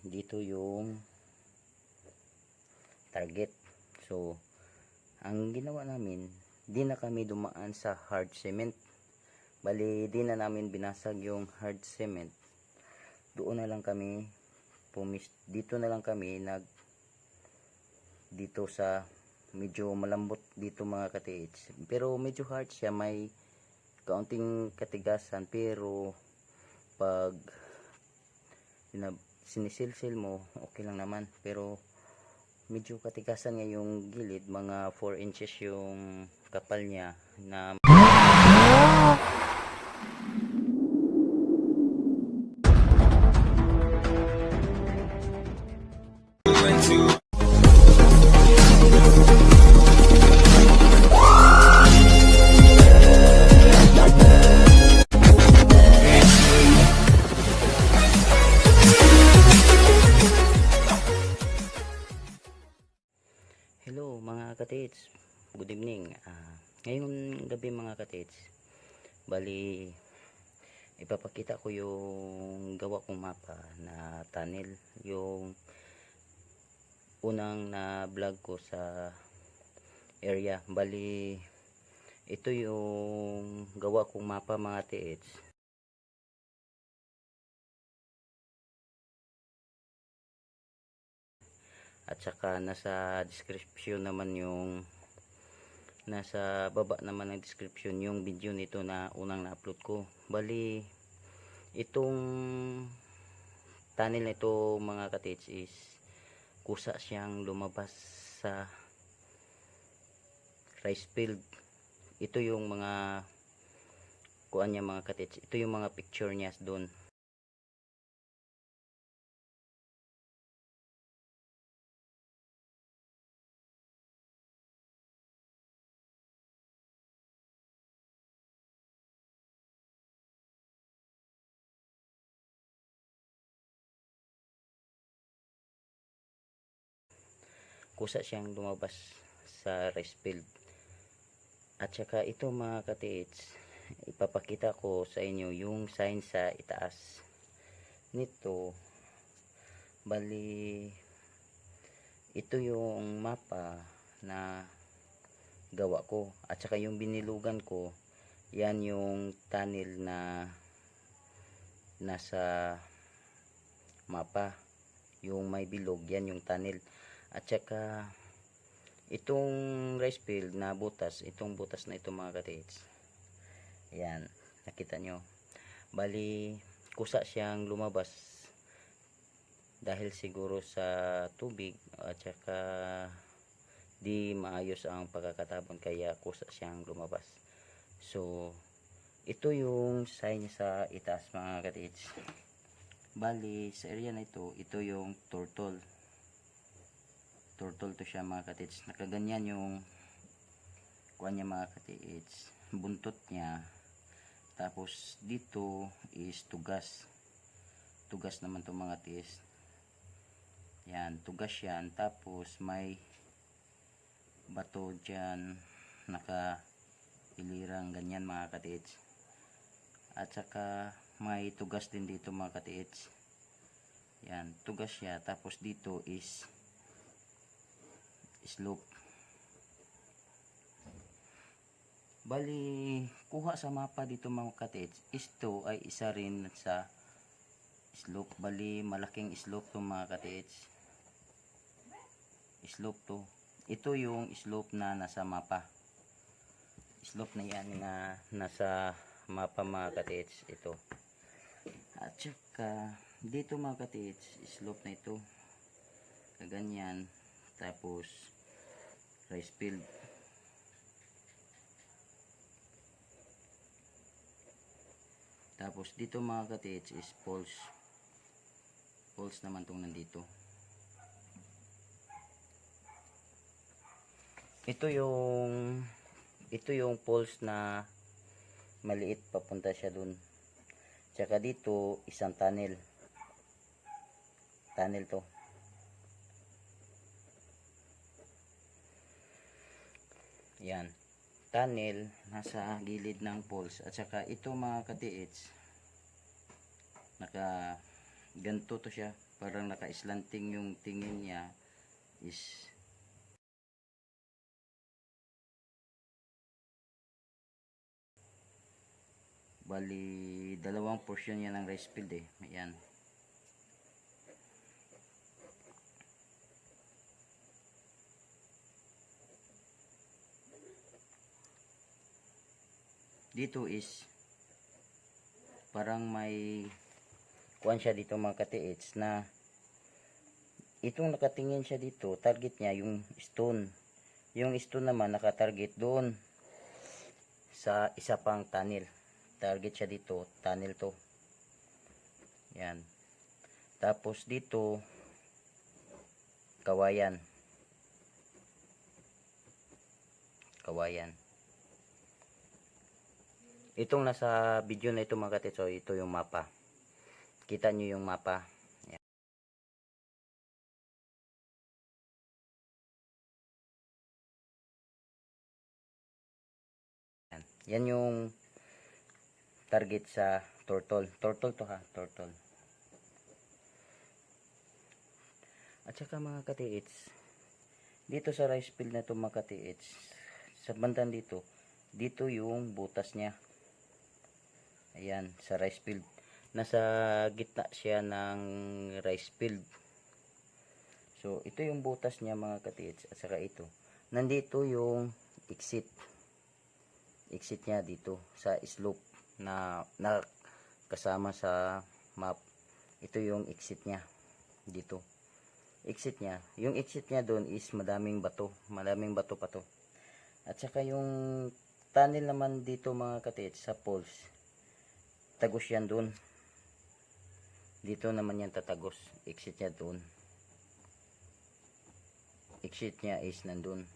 dito yung target. So ang ginawa namin, di na kami dumaan sa hard cement. Bali di na namin binasag yung hard cement. Doon na lang kami dito na lang kami dito sa medyo malambot dito mga katiits. Pero medyo hard siya, may kaunting katigasan, pero pag sinisilsil mo okay lang naman. Pero medyo katigasan nga yung gilid, mga 4 inches yung kapal niya na Hello mga katits, good evening. Ngayong gabi mga katits, bali ipapakita ko yung gawa kong mapa na tunnel, yung unang na vlog ko sa area. Bali ito yung gawa kong mapa mga katits. At saka nasa description naman nasa baba naman ng description yung video nito na unang na-upload ko. Bali itong tunnel na ito mga katits is kusa siyang lumabas sa rice field. Ito yung mga kuan niya mga katits, ito yung mga picture niya doon. Kusa siyang lumabas sa rice field. At saka ito mga katits, ipapakita ko sa inyo yung sign sa itaas nito. Bali ito yung mapa na gawa ko, at saka yung binilugan ko, yan yung tunnel na nasa mapa, yung may bilog, yan yung tunnel. At saka itong rice field na butas, itong butas na ito mga katits, yan, nakita nyo. Bali kusa siyang lumabas dahil siguro sa tubig, at saka di maayos ang pagkakatabon, kaya kusa siyang lumabas. So ito yung sign sa itaas mga katits. Bali sa area na ito yung turtle to siya mga katits. Nakaganyan yung kuha niya mga katits, buntot niya. Tapos dito is tugas naman to mga katits. Yan, tugas yan. Tapos may bato dyan, nakailirang ganyan mga katits. At saka may tugas din dito mga katits. Yan, tugas siya. Tapos dito is slope. Bali kuha sa mapa dito mga katits, ito ay isa rin sa slope. Bali malaking slope to mga katits, slope to. Ito yung slope na nasa mapa, slope na yan na nasa mapa mga katits, ito. At saka dito mga katits, slope na ito, kaganyan. Tapos rice field. Tapos dito mga katits is poles naman tong nandito. Ito yung poles na maliit, papunta siya dun. Tsaka dito isang tunnel to. Yan, tunnel nasa gilid ng poles. At saka ito mga katiits, naka ganto to siya, parang naka-slanting yung tingin niya is bali dalawang portion yan ng rice field eh. Ayan. Dito is parang may kuan siya dito mga katiits na itong nakatingin siya dito, target niya yung stone. Yung stone naman nakatarget doon sa isa pang tunnel. Target siya dito, tunnel to. Yan. Tapos dito kawayan. Kawayan. Itong nasa video na ito mga katiits, so ito yung mapa. Kita nyo yung mapa. Yan. Yan yung target sa turtle. Turtle to ha, turtle. At saka mga katiits, dito sa rice field na to mga katiits, sa bandang dito, dito yung butas niya. Ayan, sa rice field. Nasa gitna siya ng rice field. So, ito yung butas niya mga katiits. At saka ito. Nandito yung exit. Exit niya dito sa slope na kasama sa map. Ito yung exit niya dito. Exit niya. Yung exit niya doon is madaming bato. Madaming bato pa to. At saka yung tunnel naman dito mga katiits sa poles. Tagos yan doon. Dito naman yan tatagos. Exit niya doon. Exit niya is nandun.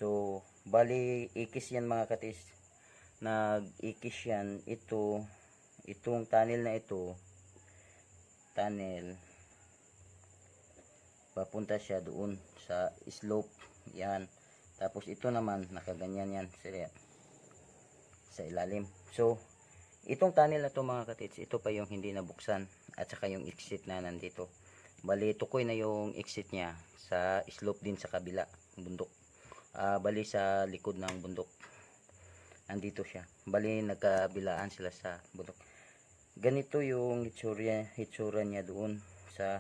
So, bali ikis yan mga katis. Nag-ikis yan. Itong tunnel na ito. Tunnel. Papunta siya doon sa slope. Yan. Tapos ito naman, nakaganyan yan. Sa ilalim. So, itong tunnel na to mga katits, ito pa yung hindi nabuksan at saka yung exit na nandito. Bali tukoy na yung exit niya sa slope din sa kabila, bundok. Bali sa likod ng bundok. Nandito siya. Bali nagkabilaan sila sa bundok. Ganito yung hitsura niya doon sa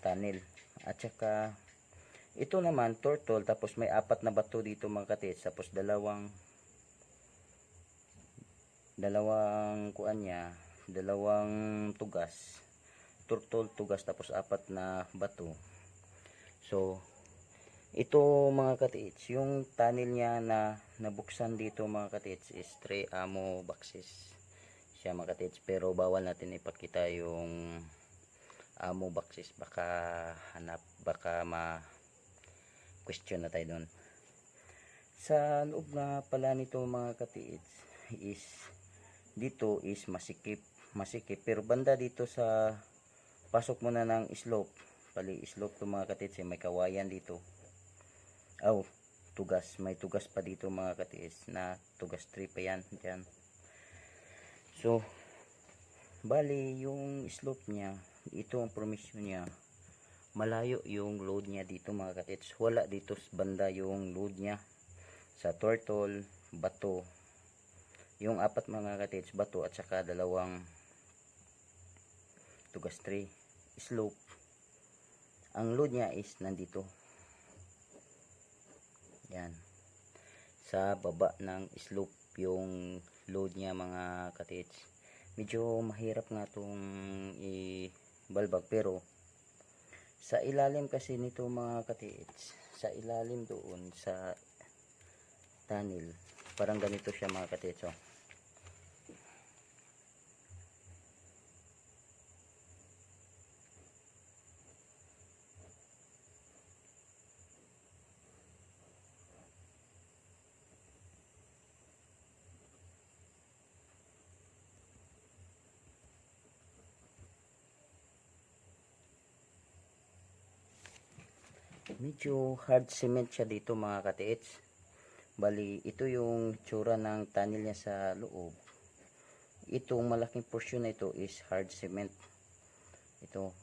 tunnel. At saka ito naman turtle, tapos may apat na bato dito mga katits, tapos dalawang kuan niya, dalawang tugas, turtle tugas, tapos apat na bato. So ito mga katiits, yung tunnel niya na nabuksan dito mga katiits is 3 ammo boxes siya mga katiits, pero bawal natin ipakita yung ammo boxes, baka ma question na tayo doon. Sa loob nga pala nito mga katiits is dito is masikip, pero banda dito sa pasok mo na ng slope, bali slope to mga katiits, may kawayan dito. Tugas, may tugas pa dito mga katiits, na tugas 3 pa yan dyan. So bali yung slope niya, ito ang formation niya, malayo yung load niya dito mga katiits. Wala dito sa banda yung load niya sa turtle, bato, yung apat mga katiits, bato, at saka dalawang tugas 3 slope. Ang load niya is nandito yan sa baba ng slope yung load niya mga katiits. Medyo mahirap nga itong ibalbag, pero sa ilalim kasi nito mga katiits, sa ilalim doon sa tunnel, parang ganito siya mga katiits. Medyo hard cement siya dito mga katiits. Bali ito yung tsura ng tunnel niya sa loob. Itong malaking portion na ito is hard cement. ito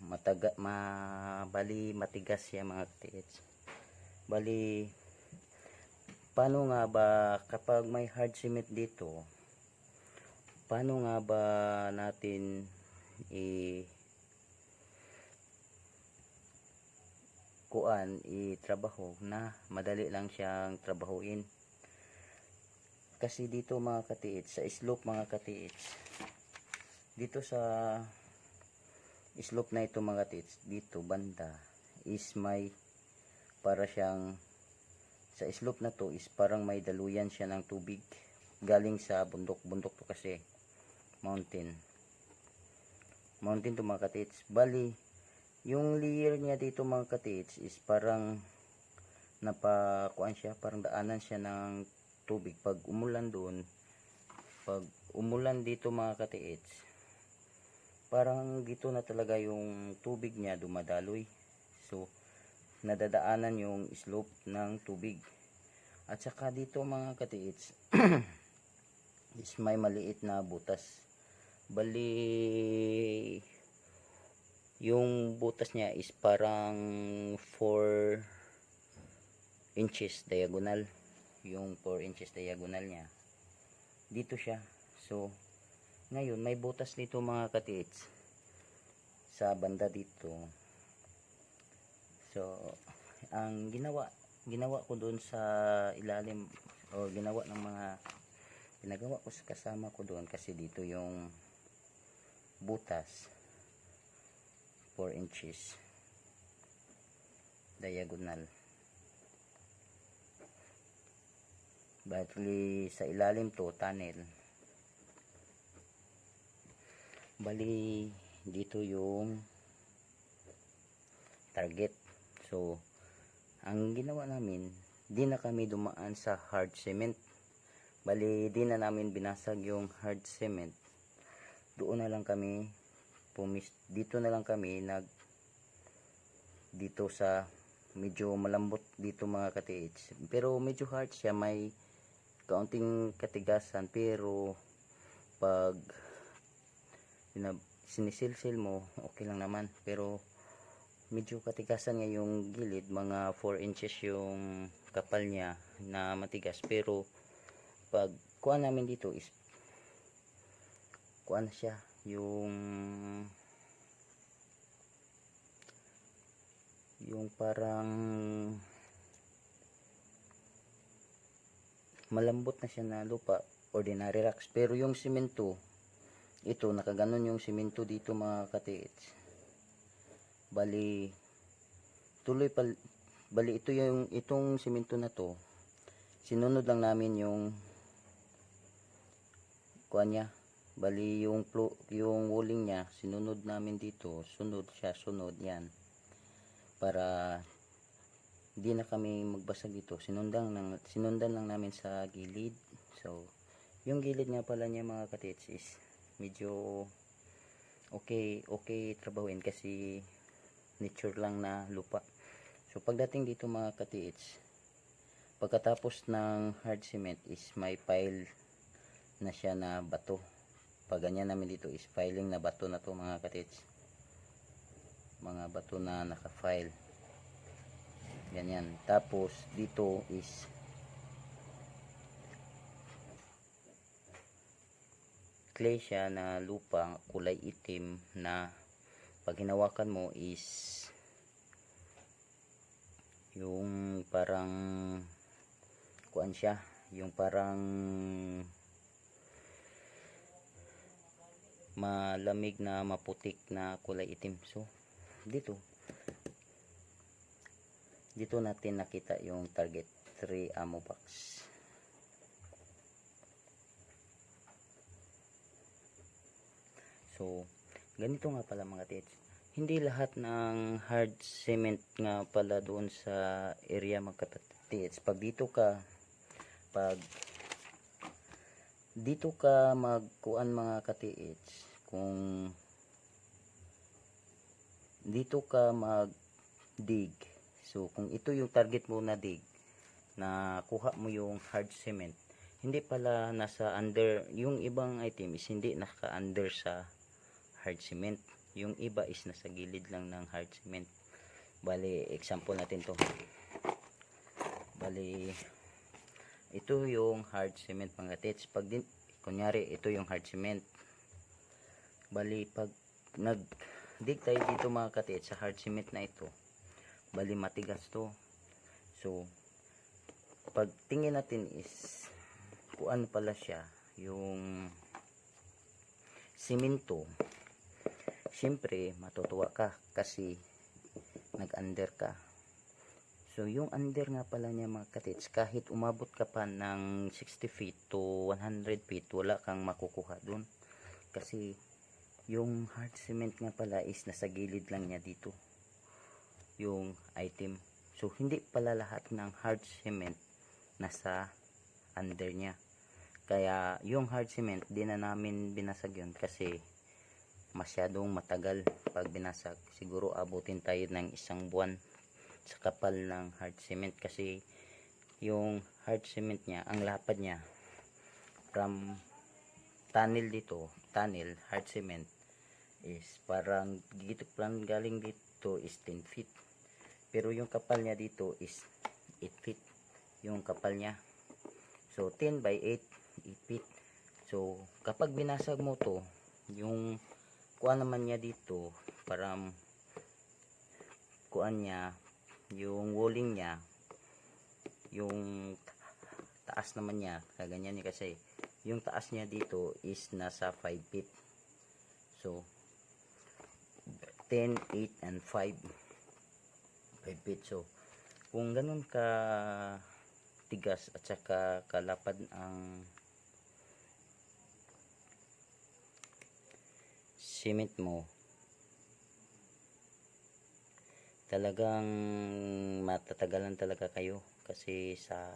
bali matigas siya mga katiits. Bali paano nga ba kapag may hard cement dito, paano nga ba natin itrabaho na madali lang siyang trabahuin? Kasi dito mga katiits, sa slope mga katiits, dito sa slope na ito mga katiits, dito banda is may para siyang, sa slope na to is parang may daluyan siya ng tubig galing sa bundok. Bundok to kasi, mountain to mga katiits. Bali yung layer niya dito mga katiits is parang napakuan siya, parang daanan siya ng tubig pag umulan doon. Pag umulan dito mga katiits, parang dito na talaga yung tubig niya dumadaloy, so nadadaanan yung slope ng tubig. At saka dito mga katiits is may maliit na butas. Bali yung butas niya is parang 4 inches diagonal. Yung 4 inches diagonal niya, dito siya. So ngayon may butas dito mga katiits sa banda dito. So ang ginawa ko doon sa ilalim, o ginagawa ko sa kasama ko doon, kasi dito yung butas 4 inches diagonal. Bali sa ilalim to tunnel. Bali dito yung target. So ang ginawa namin, di na kami dumaan sa hard cement. Bali di na namin binasag yung hard cement. Doon na lang kami dito na lang kami dito sa medyo malambot dito mga katiits. Pero medyo hard siya, may kaunting katigasan, pero pag sinisilsil mo okay lang naman. Pero medyo katigasan nga yung gilid, mga 4 inches yung kapal niya na matigas. Pero pag kuha namin dito is kuha na siya yung parang malambot na siya na lupa, ordinary rocks. Pero yung simento, ito nakaganon yung simento dito mga katiits. Bali ito itong simento na to, sinunod lang namin yung kuan niya. Bali yung walling niya sinunod namin dito, sunod yan, para hindi na kami magbasag dito. Sinundan lang namin sa gilid. So yung gilid nga pala niya mga katiits is medyo okay trabahuin kasi nature lang na lupa. So pagdating dito mga katiits, pagkatapos ng hard cement is may pile na siya na bato. Pag ganyan namin dito is filing na bato na to mga katiits, mga bato na naka-file ganyan. Tapos dito is clay siya na lupa, kulay itim, na pag hinawakan mo is yung parang kuan siya, yung parang malamig na maputik na kulay itim. So dito natin nakita yung target 3 ammo box. So ganito nga pala mga katiits, hindi lahat ng hard cement nga pala doon sa area mga katiits. Pag dito ka magkuan mga katiits, kung dito ka mag dig, so kung ito yung target mo na dig, na kuha mo yung hard cement, hindi pala nasa under, yung ibang item is hindi naka under sa hard cement. yung iba is nasa gilid lang ng hard cement. Bali, example natin to. Bali, ito yung hard cement mga katits. Pag din, kunyari, ito yung hard cement. Bali, pag nag-dig tayo dito mga katits sa hard cement na ito, bali matigas to. So, pag tingin natin is, kung ano pala siya, yung simento, syempre matutuwa ka kasi nag-under ka. So yung under nga pala niya mga katits, kahit umabot ka pa ng 60 feet to 100 feet, wala kang makukuha dun kasi yung hard cement nga pala is nasa gilid lang niya dito yung item. So hindi pala lahat ng hard cement nasa under niya. Kaya yung hard cement, di na namin binasag yun kasi masyadong matagal pag binasag. Siguro abutin tayo ng 1 buwan sa kapal ng hard cement kasi yung hard cement niya, ang lapad niya from tunnel dito, tunnel, hard cement is parang dito, galing dito is 10 feet. Pero yung kapal niya dito is 8 feet yung kapal niya. So 10 by 8 feet. So kapag binasag mo to, yung kuan naman niya dito, parang kuan niya, yung walling niya, yung taas naman niya, kaganyan niya kasi yung taas niya dito is nasa 5 feet. So 10, 8 and 5 feet. So kung ganun ka tigas at saka kalapad ang cement mo, talagang matatagalan talaga kayo kasi sa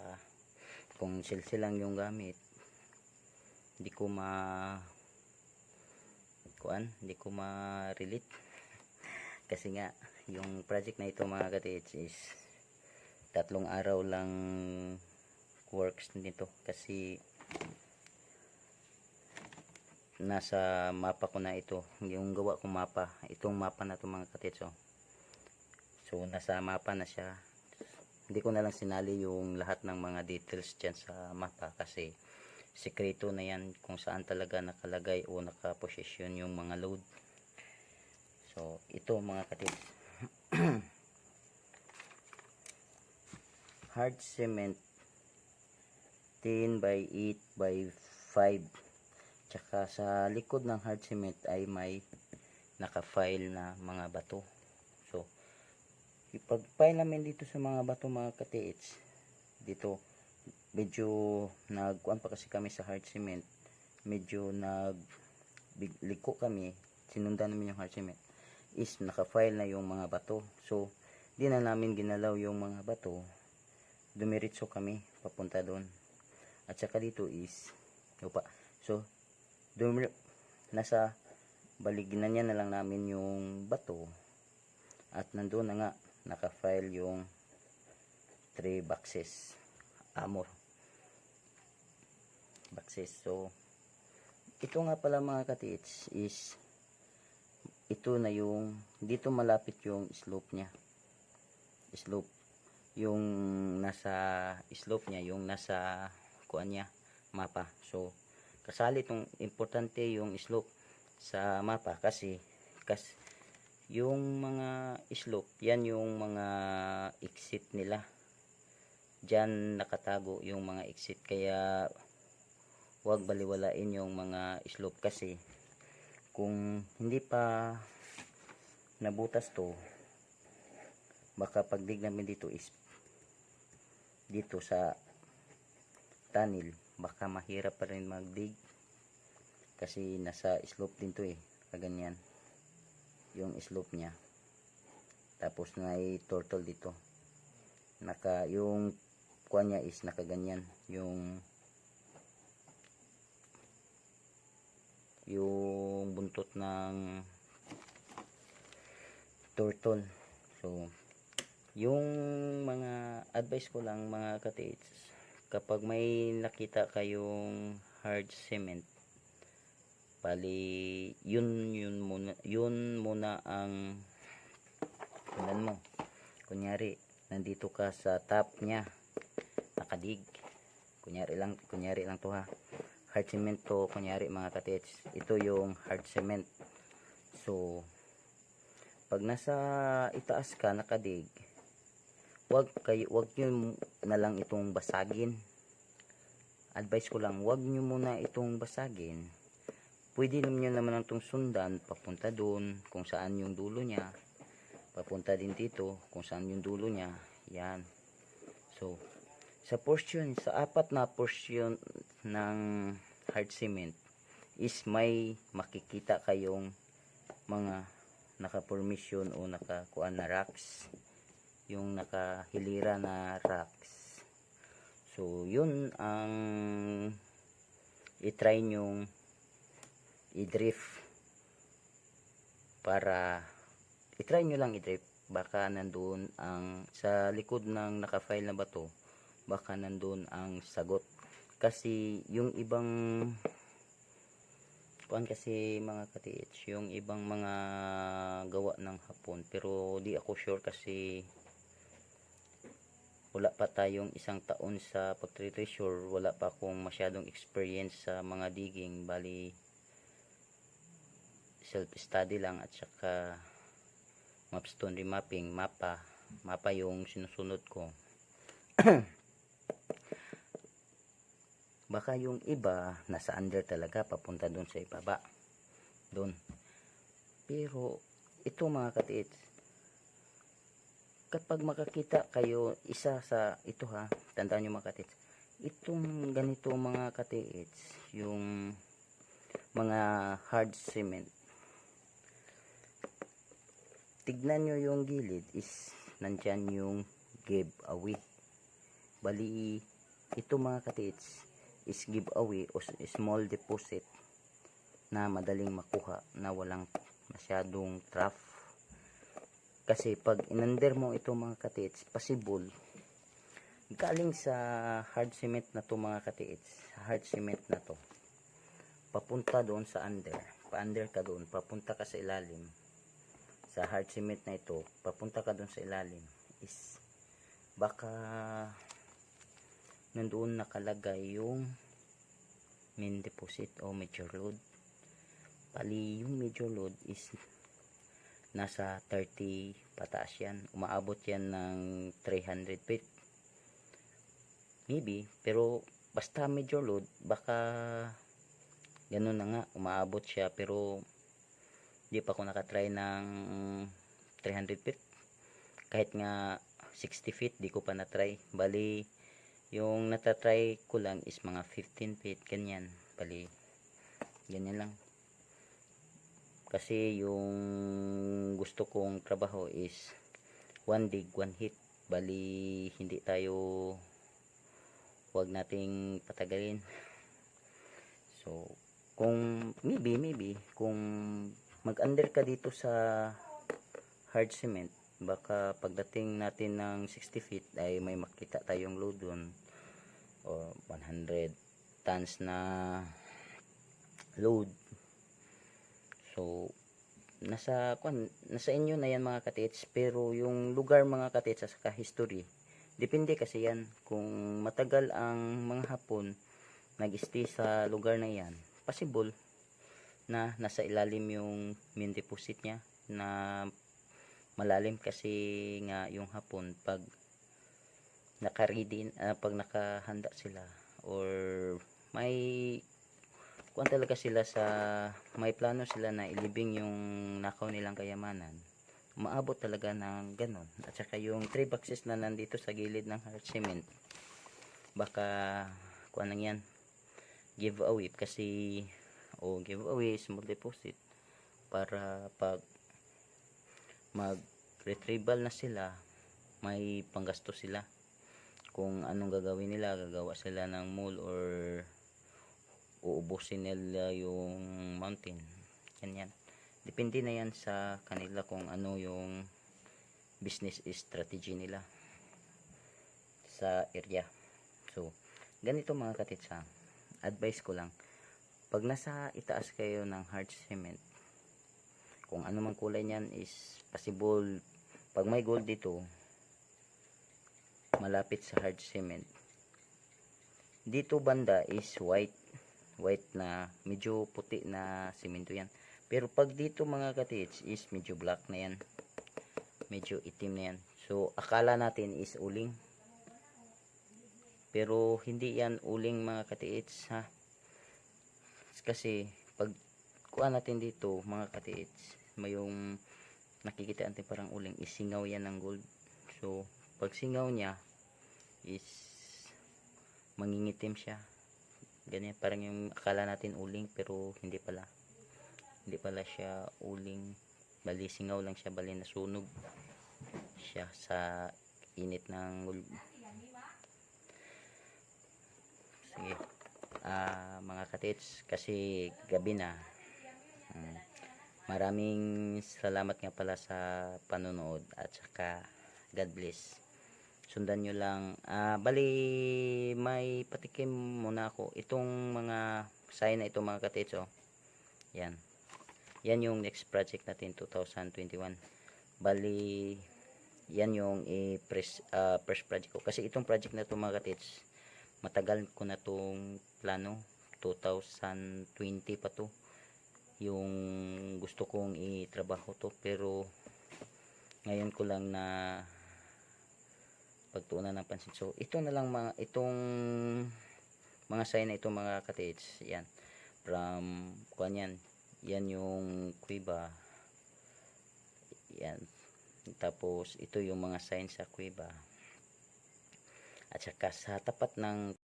kung silsil lang yung gamit, hindi ko ma-relate kasi nga yung project na ito mga katits is 3 araw lang works nito kasi nasa mapa ko na ito, yung gawa kong mapa, itong mapa na to mga katits. So nasa mapa na siya, hindi ko na lang sinali yung lahat ng mga details dyan sa mapa kasi sikreto na yan kung saan talaga nakalagay o nakaposisyon yung mga load. So ito mga katits, hard cement 10 by 8 by 5. Tsaka sa likod ng hard cement ay may naka-file na mga bato. So ipag-file namin dito sa mga bato mga katiits, dito medyo nagkuan pa kasi kami sa hard cement, medyo nagliko kami, sinundan namin yung hard cement is naka-file na yung mga bato. So di na namin ginalaw yung mga bato, dumiritso kami papunta doon. At saka dito is lupa. So nasa balignan niya na lang namin yung bato at nandoon na nga naka-file yung 3 boxes armor boxes. So ito nga pala mga katits is ito na yung dito malapit yung slope niya, slope yung nasa slope niya, yung nasa kuan niya mapa. So kasali itong importante yung slope sa mapa kasi yung mga slope yan yung mga exit nila, dyan nakatago yung mga exit, kaya huwag baliwalain yung mga slope kasi kung hindi pa nabutas to, baka pagdig namin dito is dito sa tunnel, baka mahirap pa rin magdig kasi nasa slope din to kaganyan yung slope niya, tapos may turtle dito, yung kuha niya is nakaganyan yung buntot ng turtle. So yung mga advice ko lang mga katiits, kapag may nakita kayong hard cement, Bali, yun muna ang kunan mo. Kunyari, nandito ka sa top niya, nakadig. Kunyari lang to ha. Hard cement to, kunyari mga katits. Ito yung hard cement. So, pag nasa itaas ka, nakadig, wag nyo na lang itong basagin. Advice ko lang, wag nyo muna itong basagin. Pwede nyo naman itong sundan, papunta doon, kung saan yung dulo niya. Papunta din dito, kung saan yung dulo niya. Yan. So, sa apat na portion ng hard cement is may makikita kayong mga naka-formation o nakakuan na rocks. Yung nakahilira na rocks. So, yun ang i-try nyong i-drift para i-try nyo lang i-drift. Baka nandun ang sa likod ng naka-file na bato, baka nandun ang sagot. Kasi yung ibang kasi mga katits, yung ibang mga gawa ng Hapon, pero di ako sure kasi wala pa tayong 1 taon sa pagtre-treasure, wala pa akong masyadong experience sa mga digging. Bali, self-study lang at saka mapstone remapping, mapa yung sinusunod ko. Baka yung iba nasa under talaga, papunta doon sa ibaba doon. Pero ito mga katits, kapag makakita kayo isa sa ito ha, tandaan nyo mga katits, itong ganito mga katits, yung mga hard cement, tignan nyo yung gilid is nandyan yung giveaway. Bali, ito mga katits is giveaway o small deposit na madaling makuha, na walang masyadong trough. Kasi pag inander mo ito mga katits, possible galing sa hard cement na to mga katits, hard cement na to papunta doon sa under, pa-under ka doon, papunta ka sa ilalim sa hard cement na ito, papunta ka doon sa ilalim, is baka nandoon nakalagay yung main deposit o major load. Bali, yung major load is nasa 30 pataas yan, umaabot yan ng 300 feet maybe, pero basta major load, baka ganun na nga, umaabot siya. Pero di pa ako nakatry ng 300 feet, kahit nga 60 feet di ko pa natry. Bali, yung natatry ko lang is mga 15 feet, ganyan. Bali, ganyan lang. Kasi yung gusto kong trabaho is one dig, one hit. Bali, hindi tayo, wag nating patagalin. So, kung maybe kung mag-under ka dito sa hard cement, baka pagdating natin ng 60 feet ay may makita tayong load doon, o 100 tons na load. So, nasa inyo na yan mga katits. Pero yung lugar mga katits sa history, depende kasi yan. Kung matagal ang mga Hapon nag-stay sa lugar na yan, possible na nasa ilalim yung main deposit niya, na malalim. Kasi nga yung Hapon, pag naka-ready, pag nakahanda sila, or may kuan talaga sila, sa may plano sila na ilibing yung nakaw nilang kayamanan, maabot talaga ng ganon. At saka yung 3 boxes na nandito sa gilid ng hard cement, baka kuan lang yan, giveaway. Kasi giveaway, small deposit, para pag mag retrieval na sila, may panggasto sila. Kung anong gagawin nila, gagawa sila ng mall or uubusin nila yung mountain, ganyan. Depende na yan sa kanila kung ano yung business strategy nila sa area. So, ganito mga katitsa, advice ko lang, pag nasa itaas kayo ng hard cement, kung ano mang kulay niyan is possible, pag may gold dito malapit sa hard cement, dito banda is white na medyo puti na simento yan. Pero pag dito mga katits is medyo black na yan, medyo itim na yan. So akala natin is uling, pero hindi yan uling mga katits ha. Kasi pag kuha natin dito mga katits, may yung nakikita natin parang uling, isingaw yan ng gold. So pag singaw niya is mangingitim siya, ganyan, parang yung akala natin uling pero hindi pala siya uling, bali singaw lang siya, bali nasunog siya sa init ng gold. Sige, mga katits, kasi gabi na. Maraming salamat nga pala sa panonood at saka God bless. Sundan nyo lang. Bali may patikim muna ako. Itong mga sign na ito mga katits, oh. Yan. Yan yung next project natin 2021. Bali yan yung first project ko. Kasi itong project na ito mga katits, matagal ko na tong plano, 2020 pa to yung gusto kong itrabaho to, pero ngayon ko lang na pagtuunan ng pansin. So ito na lang itong mga sign na ito mga katits, yan from kuan yan yung kuweba, yan, tapos ito yung mga sign sa kuweba. At saka sa tapat ng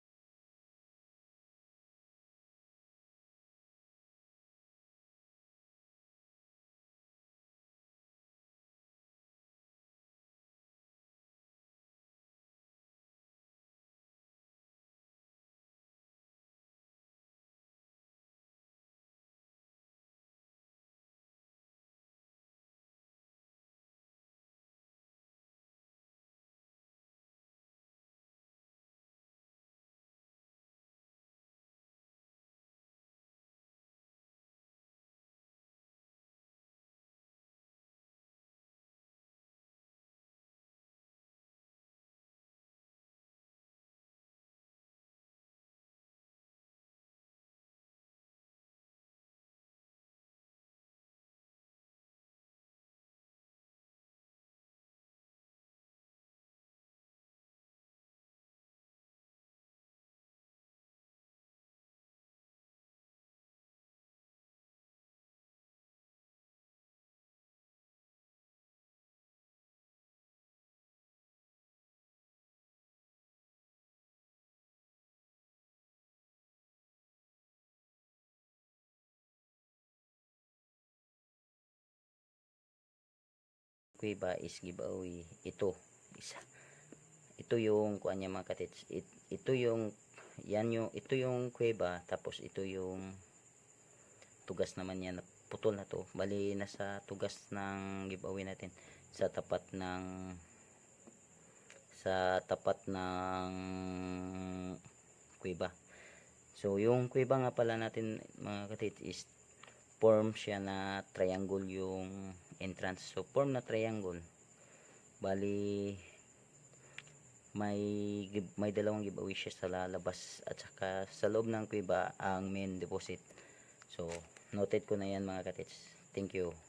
kuweba is giveaway. Ito yung kuan niya mga katits. Ito yung ito yung kuweba, tapos ito yung tugas naman niya na putol na to. Bali nasa tugas ng giveaway natin sa tapat ng kuweba. So yung kuweba nga pala natin mga katits is form siya na triangle yung entrance. So form na triangle, bali may dalawang giveaway siya sa lalabas at saka sa loob ng kuweba ang main deposit. So noted ko na yan mga katits. Thank you.